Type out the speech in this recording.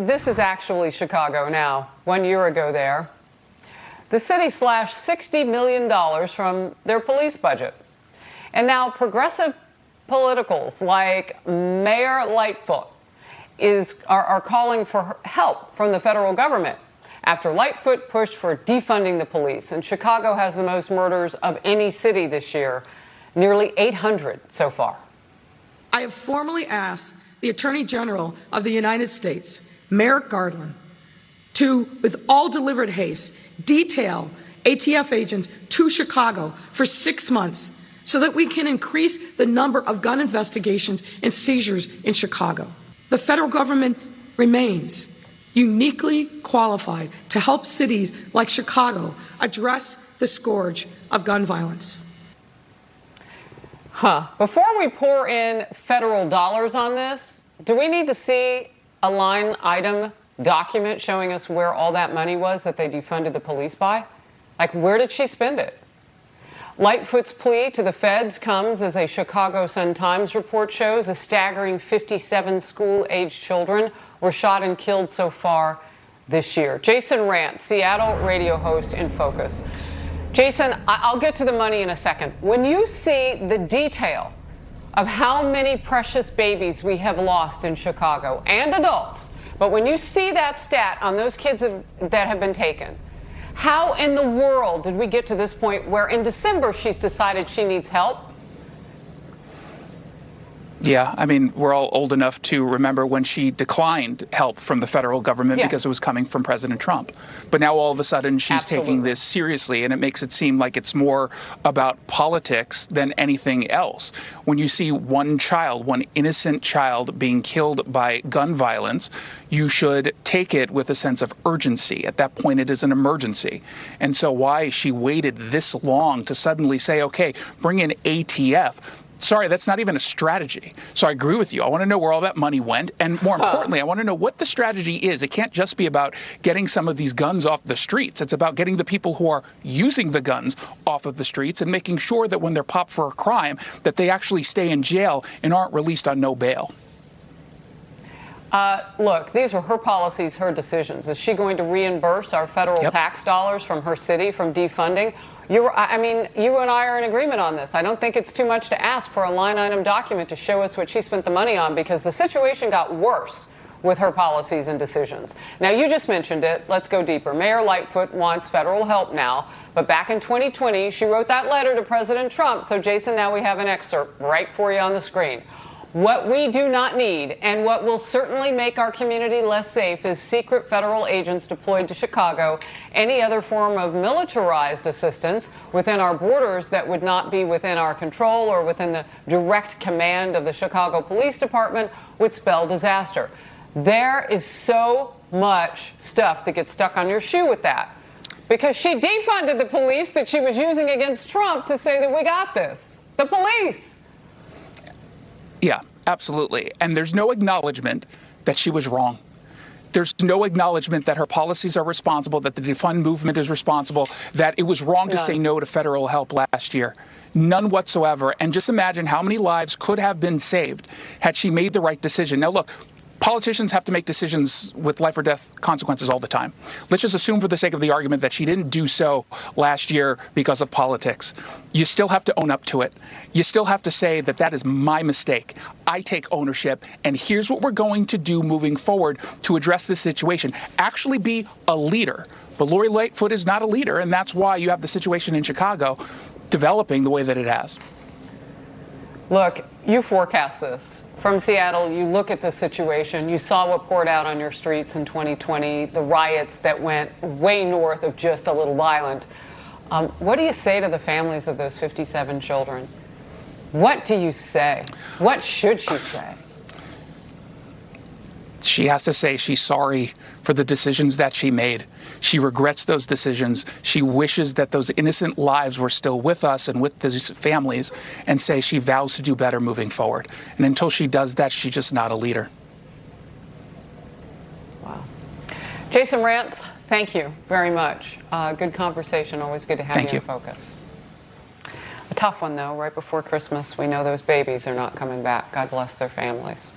This is actually Chicago now. 1 year ago there, the city slashed $60 million from their police budget. And now progressive politicals like Mayor Lightfoot are calling for help from the federal government after Lightfoot pushed for defunding the police. And Chicago has the most murders of any city this year, nearly 800 so far. I have formally asked the Attorney General of the United States, Merrick Garland, to, with all deliberate haste, detail ATF agents to Chicago for 6 months so that we can increase the number of gun investigations and seizures in Chicago. The federal government remains uniquely qualified to help cities like Chicago address the scourge of gun violence. Before we pour in federal dollars on this, do we need to see a line item document showing us where all that money was that they defunded the police by? Like, where did she spend it? Lightfoot's plea to the feds comes as a Chicago Sun-Times report shows a staggering 57 school-aged children were shot and killed so far this year. Jason Rantz, Seattle radio host in Focus. Jason, I'll get to the money in a second. When you see the detail of how many precious babies we have lost in Chicago and adults, but when you see that stat on those kids that have been taken, how in the world did we get to this point where in December she's decided she needs help? Yeah, I mean, we're all old enough to remember when she declined help from the federal government because it was coming from President Trump. But now all of a sudden she's taking this seriously, and it makes it seem like it's more about politics than anything else. When you see one child, one innocent child being killed by gun violence, you should take it with a sense of urgency. At that point, it is an emergency. And so why she waited this long to suddenly say, okay, bring in ATF. Sorry, that's not even a strategy. So I agree with you. I want to know where all that money went. And more importantly, I want to know what the strategy is. It can't just be about getting some of these guns off the streets. It's about getting the people who are using the guns off of the streets and making sure that when they're popped for a crime, that they actually stay in jail and aren't released on no bail. Look, these are her policies, her decisions. Is she going to reimburse our federal tax dollars from her city from defunding? I mean, you and I are in agreement on this. I don't think it's too much to ask for a line item document to show us what she spent the money on, because the situation got worse with her policies and decisions. Now, you just mentioned it. Let's go deeper. Mayor Lightfoot wants federal help now, but back in 2020, she wrote that letter to President Trump. So, Jason, now we have an excerpt right for you on the screen. What we do not need, and what will certainly make our community less safe, is secret federal agents deployed to Chicago, any other form of militarized assistance within our borders that would not be within our control or within the direct command of the Chicago Police Department would spell disaster. There is so much stuff that gets stuck on your shoe with that, because she defunded the police that she was using against Trump to say that we got this. The police. Yeah, absolutely. And there's no acknowledgement that she was wrong. There's no acknowledgement that her policies are responsible, that the defund movement is responsible, that it was wrong to say no to federal help last year. None whatsoever. And just imagine how many lives could have been saved had she made the right decision. Now, look, politicians have to make decisions with life or death consequences all the time. Let's just assume for the sake of the argument that she didn't do so last year because of politics. You still have to own up to it. You still have to say that that is my mistake. I take ownership, and here's what we're going to do moving forward to address this situation. Actually be a leader. But Lori Lightfoot is not a leader, and that's why you have the situation in Chicago developing the way that it has. Look, you forecast this. From Seattle, you look at the situation. You saw what poured out on your streets in 2020, the riots that went way north of just a little violent. What do you say to the families of those 57 children? What do you say? What should she say? She has to say she's sorry for the decisions that she made. She regrets those decisions. She wishes that those innocent lives were still with us and with these families, and say she vows to do better moving forward. And until she does that, she's just not a leader. Wow. Jason Rantz, thank you very much. Good conversation. Always good to have you in focus. A tough one, though, right before Christmas. We know those babies are not coming back. God bless their families.